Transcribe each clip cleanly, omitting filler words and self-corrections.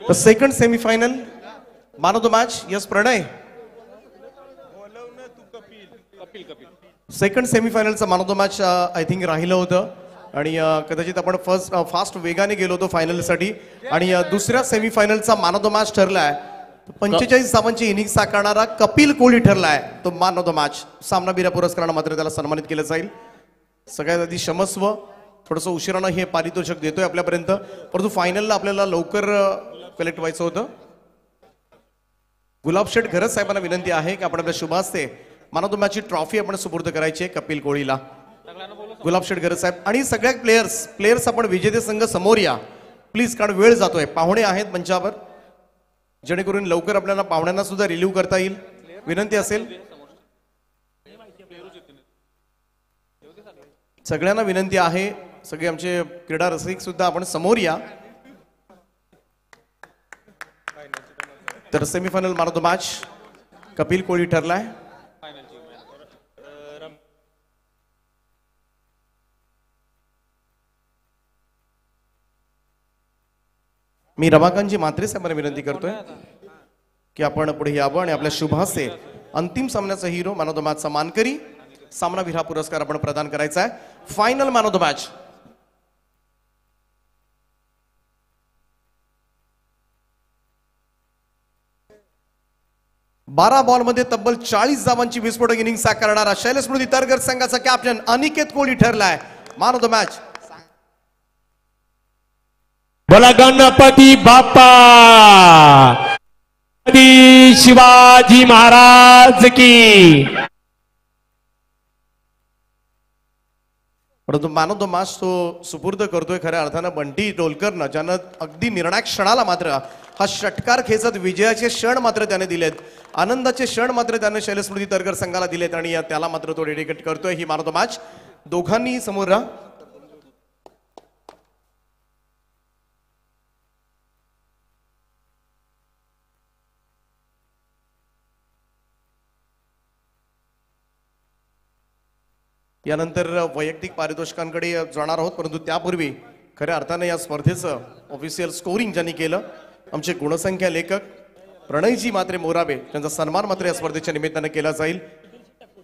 The second semi-final, man of the match, yes, Pranay. Second सेमीफायनलचा man of the match I think राहिलं होतं आणि कदाचित आपण फास्ट वेगाने गेलो होतो फायनलसाठी आणि दुसऱ्या सेमीफायनलचा man of the match ठरलाय 45 धावांची इनिंग साकारणारा कपिल कोहली ठरलाय तो man of the match. सामनावीर पुरस्काराने मात्र त्याला सन्मानित केलं जाईल. सगळ्यात आधी क्षमस्व, थोडंसं उशिरानं हे पारितोषिक देतोय आपल्यापर्यंत, परंतु फायनलला आपल्याला लवकर कलेक्ट व्हायचं होतं. गुलाब शेठ घरत साहेबांना विनंती आहे की आपण आपल्या शुभ हस्ते man of the match ची ट्रॉफी आपण सुपूर्द करायची आहे कपिल कोहलीला. गुलाब शेठ घरत साहेब आणि सगळ्या प्लेयर्स आपण विजेते संघ समोर या प्लीज, कारण वेळ जातोय. पाहुणे आहेत मंचावर, जेणेकरून लवकर आपल्याला पाहुण्यांना सुद्धा रिलीव्ह करता येईल. विनंती असेल सगळ्यांना, विनंती आहे. सगळे आमचे क्रीडा रसिक सुद्धा आपण समोर या. तर semifinal man of the match Kapil Kohli ठरलाय. मी रमाकांतजी म्हात्रे साहेबांना विनंती करतोय की आपण पुढे यावं आणि आपल्या शुभ हस्ते अंतिम सामन्याचा hero man of the match चा मानकरी सामनावीर हा पुरस्कार आपण प्रदान करायचा आहे. Final man of the match. बारा बॉल मध्ये तब्बल 40 धावांची विस्फोटक इनिंग साकारणारा शैलेश स्मृती तरकर संघाचा कॅप्टन अनिकेत कोहली ठरलाय man of the match. बोला गणपती बाप्पा, शिवाजी महाराज की. परंतु man of the match तो सुपूर्द करतोय खऱ्या अर्थानं बंटी टोलकरनं, ज्यानं अगदी निर्णायक क्षणाला मात्र हा षटकार खेचत विजयाचे क्षण मात्र त्याने दिलेत, आनंदाचे क्षण मात्र त्याने शैलेश स्मृती तरकर संघाला दिलेत आणि त्याला मात्र तो डेडिकेट करतोय ही man of the match. दोघांनी समोर राहा. यानंतर वैयक्तिक पारितोषिकांकडे जाणार आहोत, परंतु त्यापूर्वी खऱ्या अर्थाने या स्पर्धेचं ऑफिशियल स्कोरिंग ज्यांनी केलं आमचे गुणसंख्या लेखक प्रणयजी मात्रे मोराबे, त्यांचा सन्मान मात्र या स्पर्धेच्या निमित्तानं केला जाईल.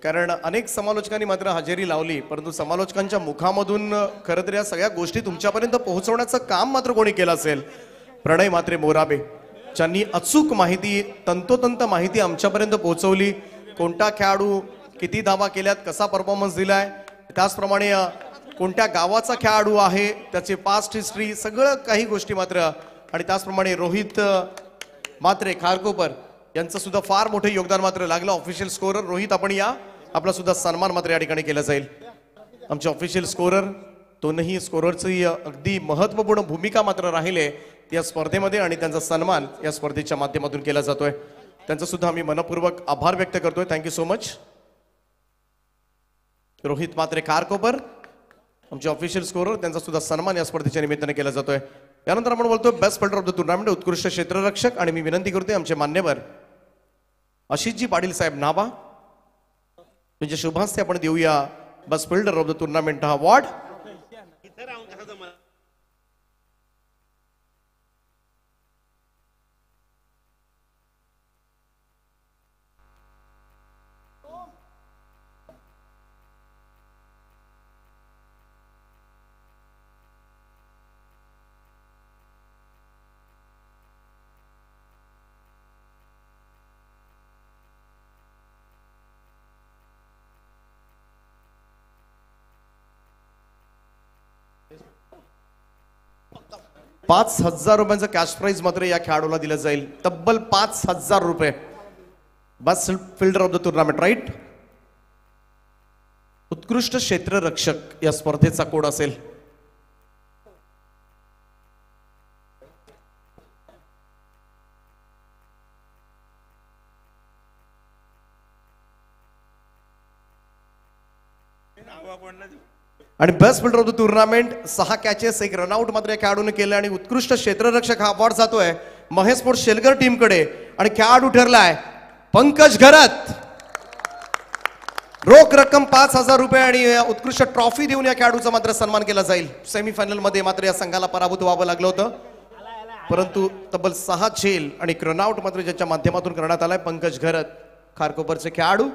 कारण अनेक समालोचकांनी मात्र हजेरी लावली, परंतु समालोचकांच्या मुखामधून खरं तर या सगळ्या गोष्टी तुमच्यापर्यंत पोहोचवण्याचं काम मात्र कोणी केलं असेल, प्रणय मात्रे मोराबे, ज्यांनी अचूक माहिती, तंतोतंत माहिती आमच्यापर्यंत पोहोचवली. कोणता खेळाडू किती धावा केल्यात, कसा परफॉर्मन्स दिलाय, त्याचप्रमाणे कोणत्या गावाचा खेळाडू आहे, त्याचे पास्ट हिस्ट्री, सगळं काही गोष्टी मात्र, आणि त्याचप्रमाणे रोहित मात्रे खारकोपर यांचं सुद्धा फार मोठे योगदान मात्र लागलं. ऑफिशियल स्कोरर रोहित, आपण या, आपला सुद्धा सन्मान मात्र या ठिकाणी केला जाईल. आमचे ऑफिशियल स्कोरर, दोनही स्कोररची अगदी महत्त्वपूर्ण भूमिका मात्र राहिले या स्पर्धेमध्ये आणि त्यांचा सन्मान या स्पर्धेच्या माध्यमातून केला जातोय. त्यांचा सुद्धा आम्ही मनपूर्वक आभार व्यक्त करतोय. Thank you so much. Rohit Matre Kharkopar आमचे ऑफिशियल स्कोरर, त्यांचा सुद्धा सन्मान या स्पर्धेच्या निमित्ताने केला जातोय. यानंतर आपण बोलतोय best fielder of the tournament, उत्कृष्ट क्षेत्ररक्षक, आणि मी विनंती करतोय आमचे मान्यवर आशिषजी पाटील साहेब नाभा, म्हणजे शुभास्ते आपण देऊया best fielder of the tournament हा अवॉर्ड. 5,000 रुपयांचं कॅश प्राइज मात्र या खेळाडूला दिलं जाईल. तब्बल 5,000 रुपये. Best fielder of the tournament, right. उत्कृष्ट क्षेत्ररक्षक या स्पर्धेचा कोड असेल. आणि best fielder of the tournament 6 catches 1 run out मात्र या खेळाडूने केले आणि उत्कृष्ट क्षेत्ररक्षक हा अवॉर्ड जातोय महेश स्पोर्ट्स शेलगर टीम कडे आणि खेळाडू ठरलाय पंकज घरत. रोख रक्कम 5,000 रुपये आणि उत्कृष्ट ट्रॉफी देऊन या खेळाडूचा मात्र सन्मान केला जाईल. सेमीफायनल मध्ये मात्र या संघाला पराभूत व्हावं लागलं होतं, परंतु तब्बल 6 झेल आणि रनआउट मात्र ज्याच्या माध्यमातून करण्यात आलाय पंकज घरत खारकोपरचे खेळाडू,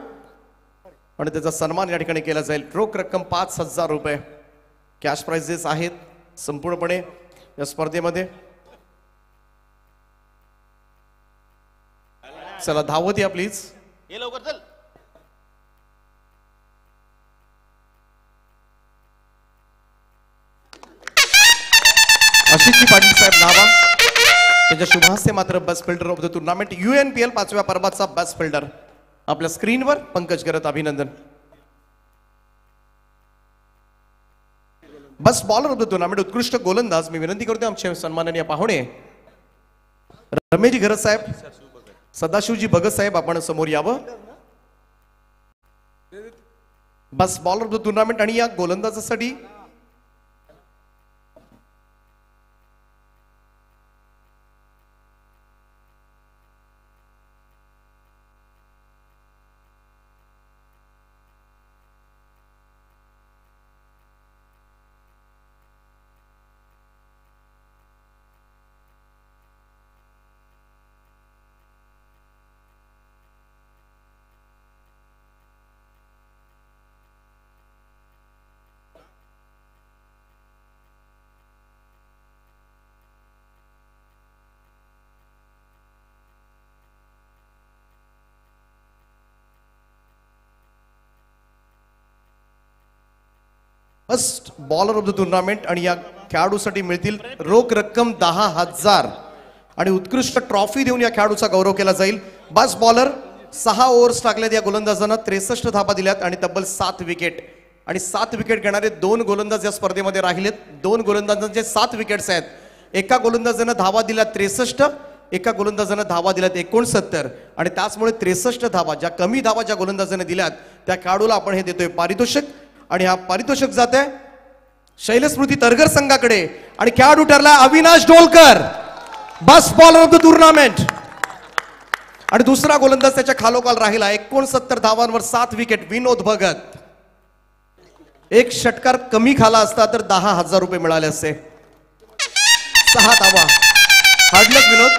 आणि त्याचा सन्मान या ठिकाणी केला जाईल. रोख रक्कम 5,000 रुपये कॅश प्राइजेस आहेत संपूर्णपणे या स्पर्धेमध्ये. चला धावत या प्लीज. ये लवकर चल. आशिषजी पाटील साहेब नावा त्याच्या शुभास्ते मात्र best fielder of the tournament UNPL 5व्या पर्वाचा बेस्ट फिल्डर आपल्या स्क्रीनवर पंकज करत. अभिनंदन. Best bowler of the tournament उत्कृष्ट गोलंदाज मी विनंती करतो आमचे सन्माननीय पाहुणे रमेशजी घरत साहेब, सदाशिवजी भगत साहेब आपण समोर यावं. Best bowler of the tournament आणि या गोलंदाजासाठी first bowler of the tournament आणि या खेळाडूसाठी मिळतील रोख रक्कम 10,000 आणि उत्कृष्ट ट्रॉफी देऊन या खेळाडूचा गौरव केला जाईल. बस बॉलर 6 ओव्हर्स टाकल्यात या गोलंदाजानं 63 धाबा दिल्यात आणि तब्बल 7 विकेट आणि 7 विकेट घेणारे 2 गोलंदाज या स्पर्धेमध्ये राहिलेत. 2 गोलंदाजांचे 7 विकेट्स आहेत. एका गोलंदाजानं धावा दिल्यात 63, एका गोलंदाजानं धावा दिल्यात 69 आणि त्याचमुळे 63 धावा ज्या कमी धावा ज्या गोलंदाजाने दिल्यात त्या खेळाडूला आपण हे देतोय पारितोषिक आणि हा पारितोषिक जात आहे शैलस्मृती तरगर संघाकडे आणि खेळाडू ठरला Avinash Dolkar best bowler of the tournament. आणि दुसरा गोलंदाज त्याच्या खालोखाल राहिला 69 धावांवर 7 विकेट विनोद भगत. एक षटकार कमी खाला असता तर 10,000 रुपये मिळाले असते. 6 धावा हार्डलक विनोद.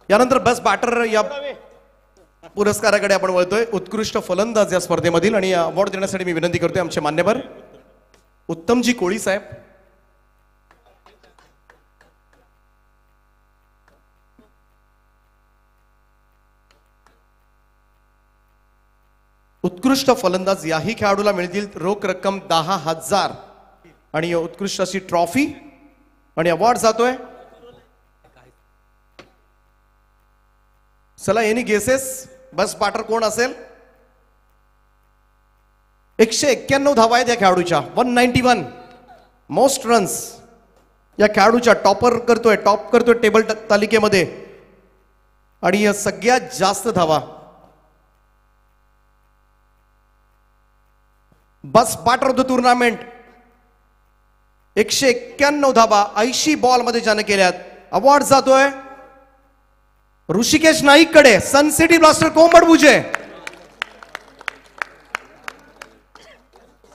यानंतर बेस्ट बॅटर या पुरस्काराकडे आपण वळतोय. उत्कृष्ट फलंदाज या स्पर्धेमधील आणि अवॉर्ड देण्यासाठी मी विनंती करतोय आमचे मान्यवर उत्तमजी कोळी साहेब. उत्कृष्ट फलंदाज याही खेळाडूला मिळतील रोख रक्कम 10,000 आणि उत्कृष्ट अशी ट्रॉफी आणि अवॉर्ड जातोय. चला एनी गेसेस बस बॅटर कोण असेल? 191 धावा आहेत या खेळाडूच्या. 191 मोस्ट रन्स या खेळाडूच्या टॉप करतोय टेबल तालिकेमध्ये आणि या सगळ्यात जास्त धावा बस बॅटर ऑफ द टुर्नामेंट 191 धावा 80 बॉल मध्ये ज्याने केल्यात. अवॉर्ड जातोय ऋषिकेश नाईक कडे, सन सिटी ब्लास्टर कोंबडभुजे.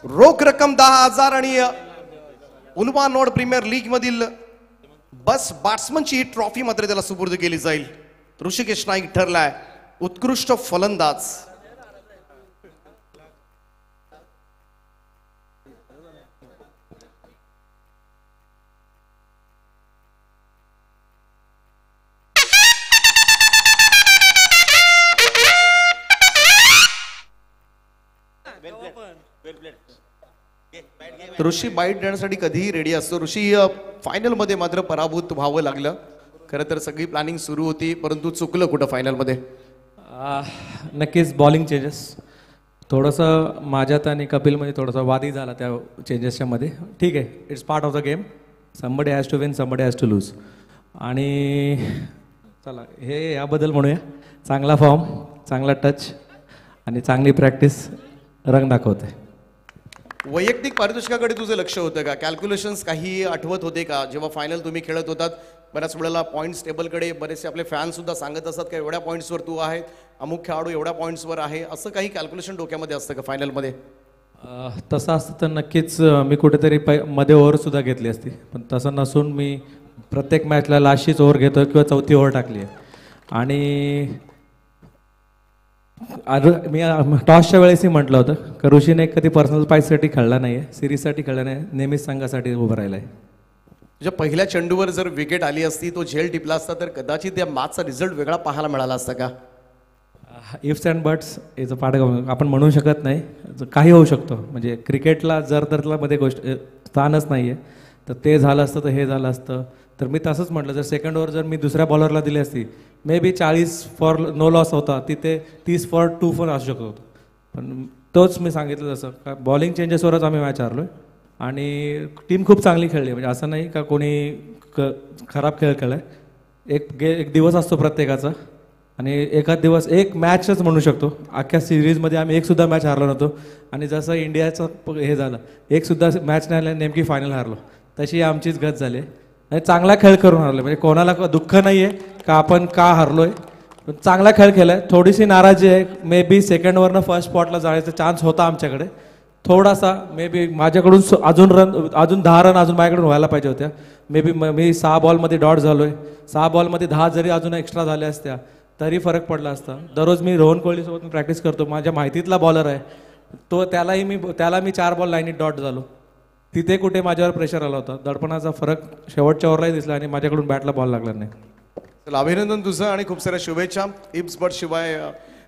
रोख रक्कम 10,000 आणि उल्वा नोड प्रीमियर लीग मधील बस बॅट्समनची ट्रॉफी मात्र त्याला सुपूर्द केली जाईल. ऋषिकेश नाईक ठरलाय उत्कृष्ट फलंदाज. ऋषी बाईट देण्यासाठी कधीही रेडी असतो. ऋषी फायनल मध्ये मात्र पराभूत व्हावं लागलं. खरं तर सगळी प्लॅनिंग सुरू होती परंतु चुकलं कुठं फायनल मध्ये. नक्कीच बॉलिंग चेंजेस थोडंसं माझ्यात आणि कपिलमध्ये थोडासा वादही झाला त्या चेंजेसच्या मध्ये. ठीक आहे, it's part of the game. Somebody has to win, somebody has to lose. आणि चला हे याबद्दल म्हणूया चांगला फॉर्म, चांगला टच आणि चांगली प्रॅक्टिस रंग दाखवते. वैयक्तिक पारितोषिकाकडे तुझं लक्ष होतं का? कॅल्क्युलेशन्स काही आठवत होते का जेव्हा फायनल तुम्ही खेळत होतात? बऱ्याच वेळेला पॉईंट्स टेबलकडे बरेचसे आपले फॅन सुद्धा सांगत असतात का एवढ्या पॉईंट्सवर तू आहे, अमुक खेळाडू एवढ्या पॉईंट्सवर आहे, असं काही कॅल्क्युलेशन डोक्यामध्ये असतं का फायनलमध्ये? तसं असतं तर नक्कीच मी कुठेतरी मध्ये ओव्हरसुद्धा घेतली असती, पण तसं नसून मी प्रत्येक मॅचला लास्टचीच ओव्हर घेतो किंवा चौथी ओव्हर टाकली आहे. आणि मी टॉसच्या वेळेसही म्हटलं होतं का ऋषीने कधी पर्सनल प्राईजसाठी खेळला नाही आहे, सिरीजसाठी खेळला नाही, नेहमीच संघासाठी उभं राहिला आहे. म्हणजे पहिल्या चेंडूवर जर विकेट आली असती, तो झेल टिपला असता तर कदाचित त्या मॅचचा रिझल्ट वेगळा पाहायला मिळाला असता का? इफ्स अँड बट्स याचं पाठ आपण म्हणू शकत नाही, काही होऊ शकतो. म्हणजे क्रिकेटला जर तरला मध्ये गोष्ट स्थानच नाही आहे, तर ते झालं असतं तर हे झालं असतं. तर मी तसंच म्हटलं, जर सेकंड ओव्हर जर मी दुसऱ्या बॉलरला दिली असती, may be 40 for no loss होता, तिथे 30 फॉर 2 पण असू शकत होतं. पण तोच मी सांगितलं जसं का बॉलिंग चेंजेसवरच आम्ही मॅच हारलो आहे. आणि टीम खूप चांगली खेळली, म्हणजे असं नाही का कोणी खराब खेळ खेळला आहे. एक दिवस असतो प्रत्येकाचा, आणि एखाद दिवस एक मॅचच म्हणू शकतो. अख्ख्या सिरीजमध्ये आम्ही एकसुद्धा मॅच हारलो नव्हतो, आणि जसं इंडियाचं हे झालं, एकसुद्धा मॅच नाही आलं, नेमकी फायनल हारलो, तशी आमचीच गत झाली. आणि चांगला खेळ करून हारलो, म्हणजे कोणाला दुःख नाही आहे का आपण का हारलो आहे, पण चांगला खेळ केला आहे. थोडीशी नाराजी आहे, मे बी सेकंडवरनं फर्स्ट स्पॉटला जाण्याचा चान्स होता आमच्याकडे थोडासा. मे बी माझ्याकडून अजून 10 रन अजून माझ्याकडून व्हायला पाहिजे होत्या. मे बी मी 6 बॉलमध्ये डॉट झालो आहे. 6 बॉलमध्ये 10 जरी अजून एक्स्ट्रा झाल्या असत्या तरी फरक पडला असता. दररोज मी रोहन कोहलीसोबत मी प्रॅक्टिस करतो, माझ्या माहितीतला बॉलर आहे तो, त्याला मी 4 बॉल लाईनीत डॉट झालो. तिथे कुठे माझ्यावर प्रेशर आला होता. दडपणाचा फरक शेवटच्या ओव्हरलाही दिसला, आणि माझ्याकडून बॅटला बॉल लागला नाही. चला, अभिनंदन तुझं आणि खूप साऱ्या शुभेच्छा. इब्सबर्ड शिवाय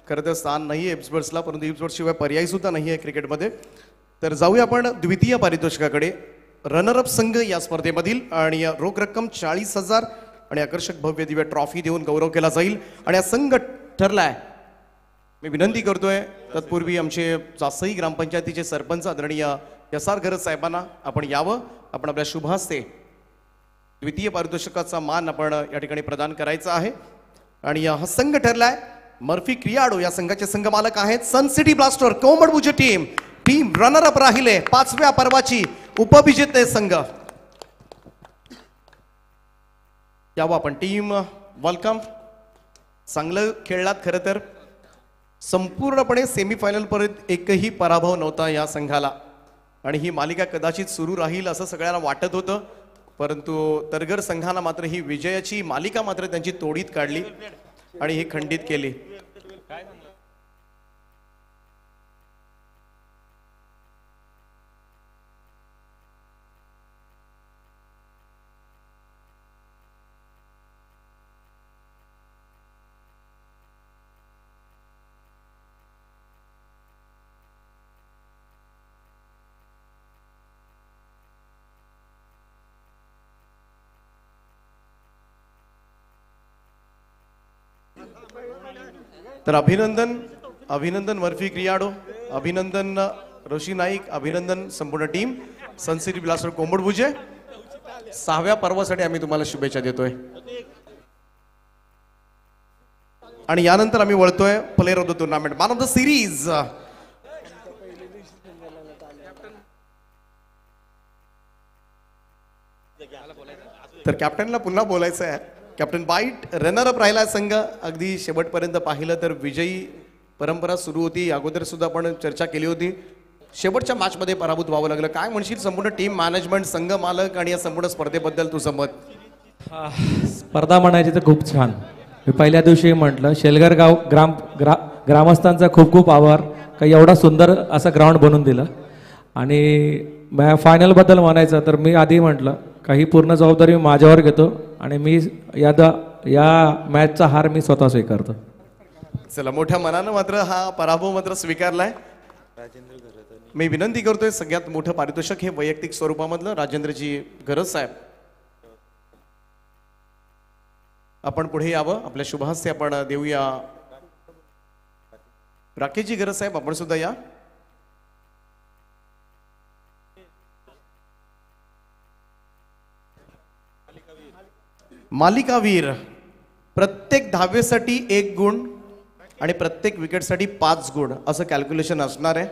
खरं तर स्थान नाही आहे इब्सबर्ड्सला, परंतु इब्सबर्ड शिवाय पर्याय सुद्धा नाही आहे क्रिकेटमध्ये. तर जाऊया आपण द्वितीय पारितोषिकाकडे. रनरअप संघ या स्पर्धेमधील, आणि रोख रक्कम 40,000 आणि आकर्षक भव्य दिव्य ट्रॉफी देऊन गौरव केला जाईल. आणि हा संघ ठरलाय. मी विनंती करतोय तत्पूर्वी आमचे जासई ग्रामपंचायतीचे सरपंच आदरणीय SR घरत साहेबांना आपण यावं. आपण आपल्या शुभ हस्ते द्वितीय पारितोषिकाचा मान आपण या ठिकाणी प्रदान करायचा आहे. आणि हा संघ ठरलाय मर्फी क्रियाडो या संघाचे संघ मालक आहेत Sun City Blaster Kombadbhuj team. Team runner up राहिले 5व्या पर्वाची उपविजेते संघ. यावं आपण. Team welcome. चांगलं खेळलात खरं तर. संपूर्णपणे सेमीफायनल पर्यंत एकही पराभव नव्हता या संघाला, आणि ही मालिका कदाचित सुरू राहील असं सगळ्यांना वाटत होतं, परंतु तरगर संघानं मात्र ही विजयाची मालिका मात्र त्यांची तोडीत काढली आणि ही खंडित केली. तर अभिनंदन मर्फी क्रियाडो, अभिनंदन ऋषी नाईक, अभिनंदन संपूर्ण team Sun City Blaster Kombadbhuje. 6व्या पर्वासाठी आम्ही तुम्हाला शुभेच्छा देतोय. आणि यानंतर आम्ही वळतोय player of the tournament, man of the series. तर कॅप्टनला पुन्हा बोलायचं आहे. Captain bite. रनरअप राहिला संघ. अगदी शेवटपर्यंत पाहिलं तर विजयी परंपरा सुरू होती. अगोदर सुद्धा आपण चर्चा केली होती. शेवटच्या मॅचमध्ये पराभूत व्हावं लागलं. काय म्हणशील संपूर्ण टीम मॅनेजमेंट, संघ मालक आणि या संपूर्ण स्पर्धेबद्दल तुझं मत? स्पर्धा म्हणायची तर खूप छान. मी पहिल्या दिवशी म्हटलं शेलगर गाव ग्रामस्थांचा खूप खूप आभार का एवढा सुंदर असं ग्राउंड बनवून दिलं. आणि फायनलबद्दल म्हणायचं तर मी आधी म्हटलं काही पूर्ण जबाबदारी मी माझ्यावर घेतो, आणि मी या मॅचचा हार मी स्वतः स्वीकारतो. चला, मोठ्या मनानं मात्र हा पराभव मात्र स्वीकारलाय. मी विनंती करतोय सगळ्यात मोठं पारितोषिक हे वैयक्तिक स्वरूपामधलं राजेंद्रजी घरत साहेब आपण पुढे यावं. आपल्या शुभहस्ते आपण देऊया. राकेशजी घरत साहेब आपण सुद्धा या. मालिकावीर. प्रत्येक धावेसाठी 1 गुण आणि प्रत्येक विकेटसाठी 5 गुण असं कॅल्क्युलेशन असणार आहे.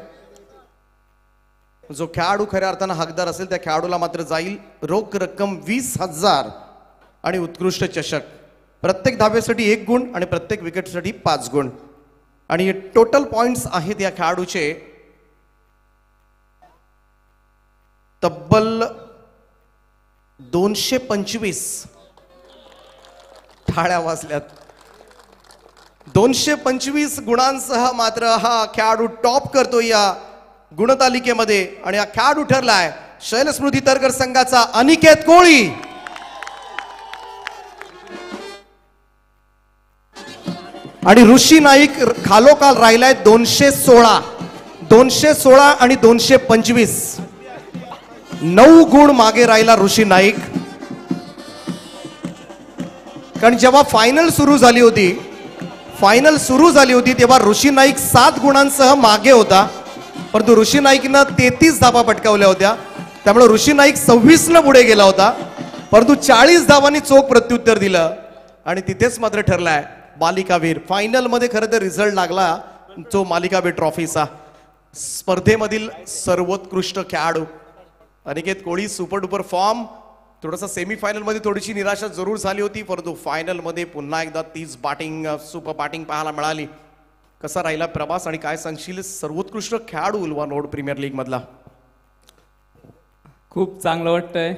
जो खेळाडू खऱ्या अर्थानं हकदार असेल त्या खेळाडूला मात्र जाईल रोख रक्कम 20,000 आणि उत्कृष्ट चषक. प्रत्येक धावेसाठी 1 गुण आणि प्रत्येक विकेटसाठी 5 गुण. आणि हे टोटल पॉइंट्स आहेत या खेळाडूचे तब्बल 225. टाळ्या वाजल्यात. 225 गुणांसह मात्र हा खेळाडू टॉप करतो या गुणतालिकेमध्ये. आणि हा खेळाडू ठरलाय शैलस्मृती तरकर संघाचा अनिकेत कोळी. आणि ऋषी नाईक खालोखाल राहिलाय 216. 216 आणि 225. 9 गुण मागे राहिला ऋषी नाईक. कारण जेव्हा फायनल सुरू झाली होती तेव्हा ऋषी नाईक 7 गुणांसह मागे होता. परंतु ऋषी नाईकनं 33 धावा पटकावल्या होत्या. त्यामुळे ऋषी नाईक 26 पुढे गेला होता. परंतु 40 धावांनी चोख प्रत्युत्तर दिलं आणि तिथेच मात्र ठरलाय मालिकावीर. फायनल मध्ये खरं तर रिझल्ट लागला जो मालिकावीर ट्रॉफीचा. स्पर्धेमधील सर्वोत्कृष्ट खेळाडू Aniket Koli. Super duper form. थोडासा सेमीफायनल मध्ये थोडीशी निराशा जरूर झाली होती, परंतु फायनल मध्ये पुन्हा एकदा 30 बॅटिंग सुपर बॅटिंग पाहायला मिळाली. कसा राहिला प्रवास आणि काय सांगशील सर्वोत्कृष्ट खेळाडू उल्वा नोड प्रीमियर लीग मधला? खूप चांगलं वाटतंय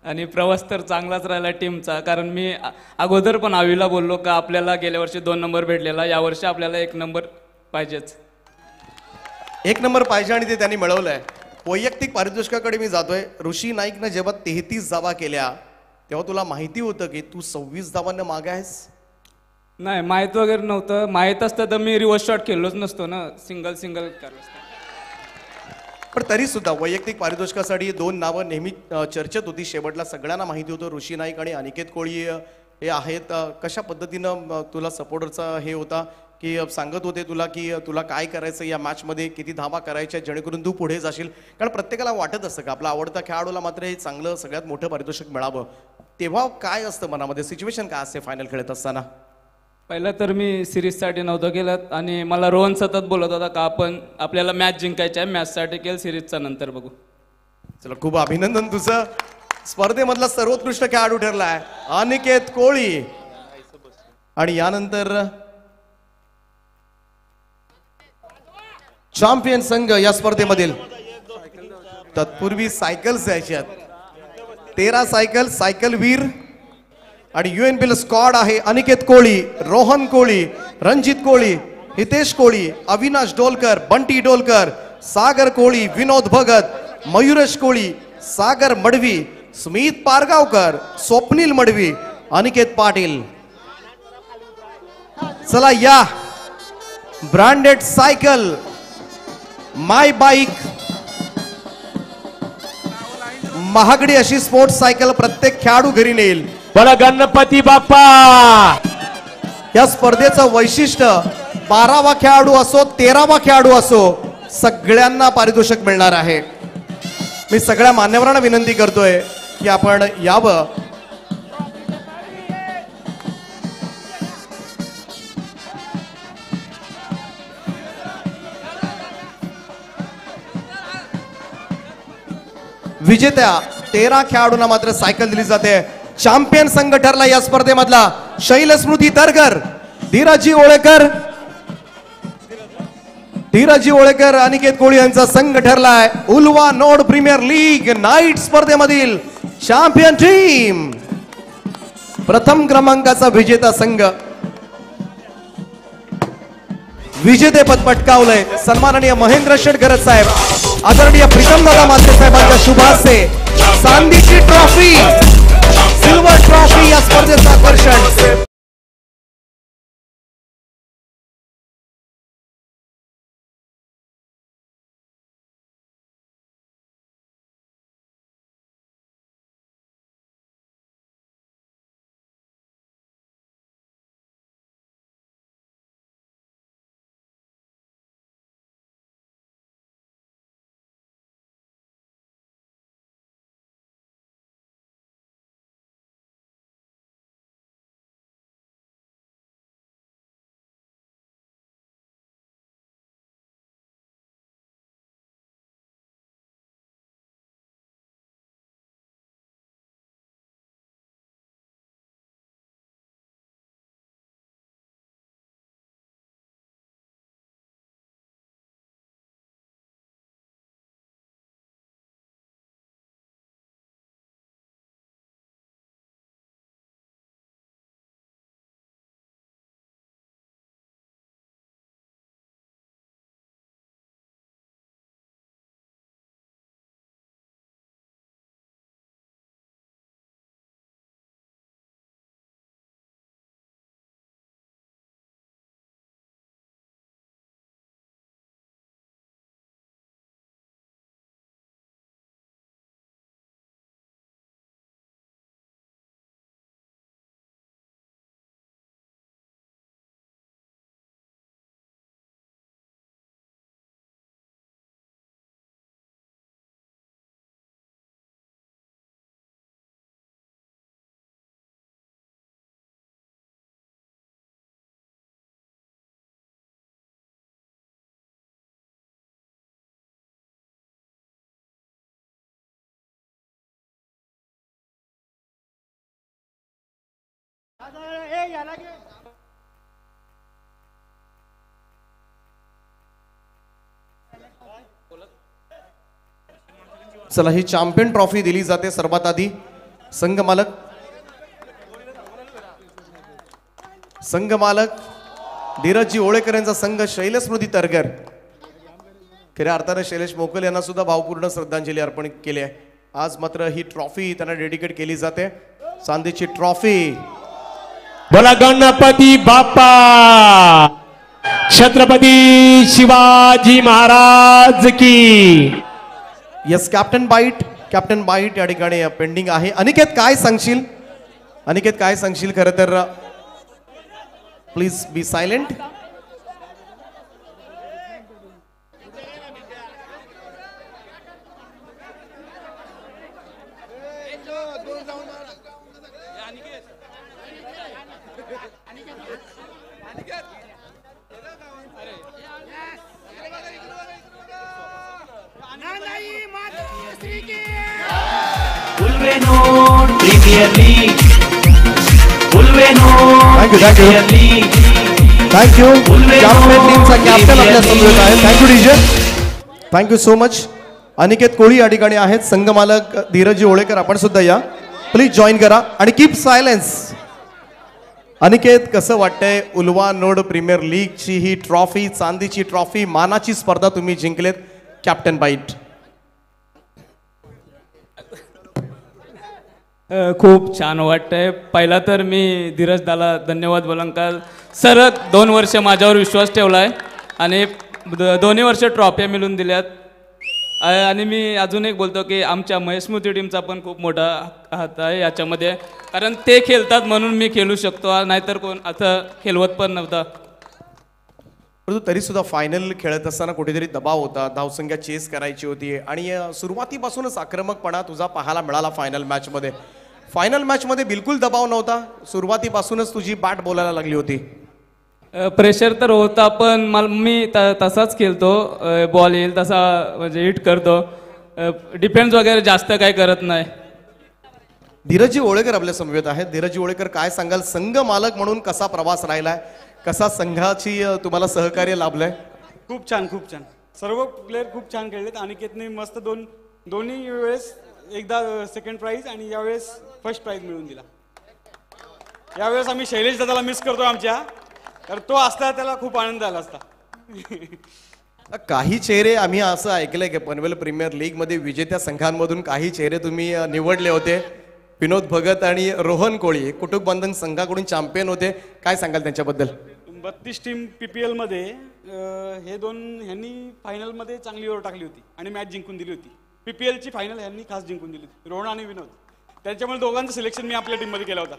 आणि प्रवास तर चांगलाच राहिला टीमचा. कारण मी अगोदर पण आवीला बोललो का आपल्याला गेल्या वर्षी 2 नंबर भेटलेला, यावर्षी आपल्याला 1 नंबर पाहिजेच. 1 नंबर पाहिजे आणि ते त्यांनी मिळवलंय. वैयक्तिक पारितोषिकाकडे मी जातोय. ऋषी नाईकनं जेव्हा 33 धावा केल्या तेव्हा तुला माहिती होतं की तू 26 धावांना मागे आहेस? नाही, माहीत वगैरे नव्हतं. माहीत असतं तर मी रिव्हर्स शॉट खेळलोच नसतो ना, सिंगल करलो असतो. पण तरी सुद्धा वैयक्तिक पारितोषिकासाठी 2 नावं नेहमी चर्चेत होती. शेवटला सगळ्यांना माहिती होतं ऋषी नाईक आणि अनिकेत कोळी हे आहेत. कशा पद्धतीनं तुला सपोर्टरचा हे होता की सांगत होते तुला की तुला काय करायचं या मॅचमध्ये, किती धावा करायच्या जेणेकरून तू पुढे जाशील? कारण प्रत्येकाला वाटत असतं का आपला आवडता खेळाडूला मात्र हे चांगलं सगळ्यात मोठं पारितोषिक मिळावं. तेव्हा काय असतं मनामध्ये, सिच्युएशन काय असते फायनल खेळत असताना? पहिलं तर मी सिरीजसाठी नव्हतं केलं आणि मला रोहन सतत बोलत होता का आपल्याला मॅच जिंकायची आहे, मॅचसाठी केलं, सिरीजचा नंतर बघू. चला, खूप अभिनंदन तुझं. स्पर्धेमधला सर्वोत्कृष्ट खेळाडू ठरलाय अनिकेत कोळी. आणि यानंतर चॅम्पियन संघ या स्पर्धेमधील तत्पूर्वी सायकल्स द्यायच्यात. 13 सायकल वीर आणि UNPL स्क्वॉड आहे. अनिकेत कोळी, रोहन कोळी, रणजित कोळी, हितेश कोळी, अविनाश डोलकर, बंटी डोलकर, सागर कोळी, विनोद भगत, मयुरेश कोळी, सागर मडवी, स्मित पारगावकर, स्वप्नील मडवी, अनिकेत पाटील. चला या ब्रँडेड सायकल माय बाईक, महागडी अशी स्पोर्ट्स सायकल प्रत्येक खेळाडू घरी नेईल. बोला गणपती बाप्पा. या स्पर्धेचं वैशिष्ट्य 12वा खेळाडू असो 13वा खेळाडू असो सगळ्यांना पारितोषिक मिळणार आहे. मी सगळ्या मान्यवरांना विनंती करतोय की आपण यावं. विजेत्या 13 खेळाडूंना मात्र सायकल दिली जाते. चॅम्पियन संघ ठरला या स्पर्धेमधला शैलस्मृती तरकर, धीराजी ओळेकर, अनिकेत कोळी यांचा संघ ठरलाय Ulwa node premier league night स्पर्धेमधील चॅम्पियन टीम. प्रथम क्रमांकाचा विजेता संघ विजेतेपद पटकावलंय. सन्माननीय महेंद्र शेटकर साहेब, आदरणीय प्रीतमदादा मात्रे साहेबांच्या शुभ हस्ते चांदीची ट्रॉफी, सिल्वर ट्रॉफी या स्पर्धेचं आकर्षण. चला ही चॅम्पियन ट्रॉफी दिली जाते सर्वात आधी संघ मालक धीरजजी ओळेकर यांचा संघ शैलेश स्मृती तरगर. खऱ्या अर्थाने शैलेश मोकल यांना सुद्धा भावपूर्ण श्रद्धांजली अर्पण केली आहे. आज मात्र ही ट्रॉफी त्यांना डेडिकेट केली जाते, चांदीची ट्रॉफी. बोला गणपती बाप्पा, छत्रपती शिवाजी महाराज की. यस, कॅप्टन बाईट या ठिकाणी पेंडिंग आहे. अनिकेत काय सांगशील खरं तर please be silent. Thank you champion टीमचा कॅप्टन आपल्या समोर आहे. Thank you DJ, thank you so much. Aniket Koli या ठिकाणी आहेत, संघ मालक धीरजी ओळेकर. आपण सुद्धा या, प्लीज जॉईन करा आणि कीप सायलेन्स. अनिकेत, कसं वाटतंय उल्वा नोड प्रीमियर लीगची ही ट्रॉफी, चांदीची ट्रॉफी, मानाची स्पर्धा तुम्ही जिंकलेत कॅप्टन बाईट? खूप छान वाटतंय. पहिला तर मी धीरजदाला धन्यवाद बोलन का सर 2 वर्ष माझ्यावर विश्वास ठेवलाय आणि दोन्ही वर्ष ट्रॉफ्या मिळून दिल्यात. आणि मी अजून एक बोलतो की आमच्या महेश स्मृती टीमचा पण खूप मोठा हात आहे याच्यामध्ये, कारण ते खेळतात म्हणून मी खेळू शकतो, नाहीतर कोण असं खेळवत पण नव्हता. परंतु तरी सुद्धा फायनल खेळत असताना कुठेतरी दबाव होता, धावसंख्या चेस करायची होती आणि सुरुवातीपासूनच आक्रमकपणा तुझा पाहायला मिळाला फायनल मॅचमध्ये बिलकुल दबाव नव्हता, सुरुवातीपासूनच तुझी बॅट बोलायला लागली होती. प्रेशर तर होता, पण मी तसाच खेळतो, बॉल येईल तसा म्हणजे हिट करतो, डिफेन्स वगैरे जास्त काय करत नाही. धीरजी ओळेकर आपल्या समवेत आहेत. धीरजी ओळेकर, काय सांगाल संघ मालक म्हणून कसा प्रवास राहिलाय, कसा संघाची तुम्हाला सहकार्य लाभलंय? खूप छान. सर्व प्लेयर खूप छान खेळलेत. अनिकेतने मस्त दोन्ही वेळेस एकदा सेकंड प्राइज आणि यावेळेस फर्स्ट प्राइज मिळवून दिला. यावेळेस आम्ही शैलेश दादाला मिस करतो आमच्या, तर तो असता त्याला खूप आनंद आला असता. काही चेहरे आम्ही असं ऐकलंय की पनवेल प्रीमियर लीग मध्ये विजेत्या संघांमधून काही चेहरे तुम्ही निवडले होते. विनोद भगत आणि रोहन कोळी कुटुंब बंधन संघाकडून चॅम्पियन होते, काय सांगाल त्यांच्याबद्दल? 32 टीम PPL मध्ये हे ह्यांनी फायनल मध्ये चांगली ओव्हर टाकली होती आणि मॅच जिंकून दिली होती. PPL ची फायनल ह्यांनी खास जिंकून दिली होती, रोहन आणि विनोद. त्याच्यामुळे दोघांचं सिलेक्शन मी आपल्या टीम मध्ये केला होता.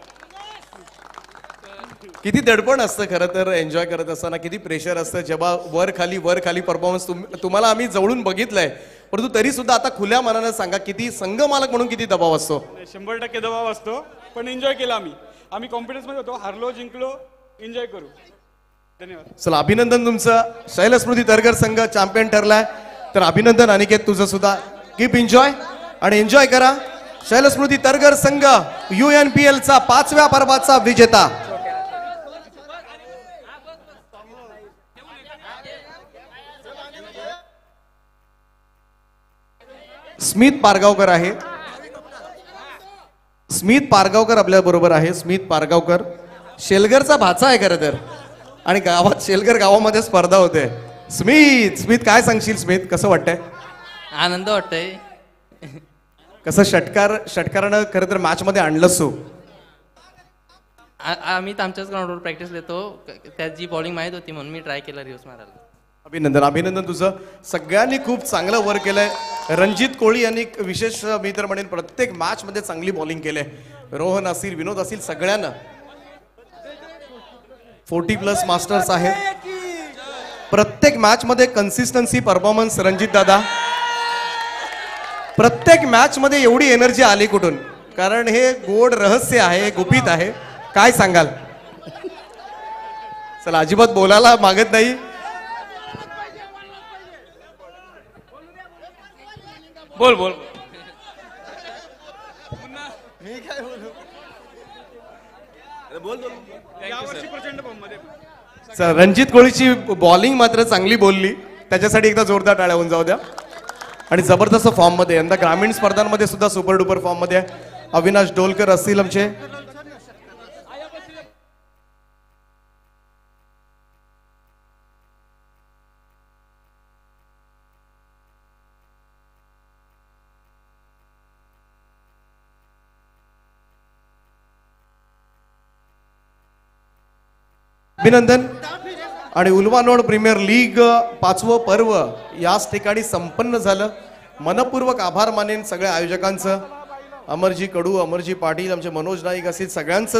किती दडपण असतं खरं तर एन्जॉय करत असताना, किती प्रेशर असतं जेव्हा वर खाली परफॉर्मन्स तुम्हाला आम्ही जवळून बघितलंय, परंतु तरी सुद्धा आता खुल्या मनानं सांगा किती संघ मालक म्हणून किती दबाव असतो? 100% दबाव असतो, पण एन्जॉय केला आम्ही कॉन्फिडन्स मध्ये होतो. हारलो जिंकलो, एन्जॉय करू. धन्यवाद. चला, अभिनंदन तुमचं. शैलेश स्मृती तरगर संघ चॅम्पियन ठरलाय, तर अभिनंदन अनिकेत तुझं सुद्धा. कीप एन्जॉय आणि एन्जॉय करा. शैलेश स्मृती तरगर संघ UNPL चा 5व्या पर्वाचा विजेता. स्मित पारगावकर आहे. स्मित पारगावकर आपल्या बरोबर आहे. स्मित पारगावकर शेलगरचा भाचा आहे खरं तर, आणि गावात शेलगर गावामध्ये स्पर्धा होते. स्मित काय सांगशील? स्मित, कसं वाटतंय? आनंद वाटतंय. कसं षटकारानं खरं तर मॅच मध्ये आणलंस तू? आम्ही आमच्याच ग्राउंडवर प्रॅक्टिस देतो, त्यात जी बॉलिंग माहीत होती म्हणून मी ट्राय केला रिव्हर्स मारायला. अभिनंदन तुझं. सगळ्यांनी खूप चांगलं वर्क केलंय. रणजित कोळी यांनी विशेष मी तर म्हणेन प्रत्येक मॅच मध्ये चांगली बॉलिंग केली. रोहन असेल, विनोद असेल, सगळ्यांना 40+ मास्टर्स आहेत. प्रत्येक मॅच मध्ये कन्सिस्टन्सी परफॉर्मन्स. रणजित दादा, प्रत्येक मॅच मध्ये एवढी एनर्जी आली कुठून? कारण हे गोड रहस्य आहे, गुपित आहे, काय सांगाल? चला, अजिबात बोलायला मागत नाही. बोल. मी काय बोलू? यावर्षी प्रचंड फॉर्ममध्ये सर रणजित कोळीची बॉलिंग मात्र चांगली बोलली, त्याच्यासाठी एकदा जोरदार टाळ्या होऊन जाऊ द्या. आणि जबरदस्त फॉर्म मध्ये यंदा ग्रामीण स्पर्धांमध्ये सुद्धा सुपर डुपर फॉर्म मध्ये आहे. अविनाश डोलकर असतील आमचे. अभिनंदन. आणि उल्वानोड प्रीमियर लीग 5वं पर्व याच ठिकाणी संपन्न झालं. मनपूर्वक आभार मानेन सगळ्या आयोजकांचं, अमरजी कडू, अमरजी पाटील, आमचे मनोज नाईक असतील सगळ्यांचं.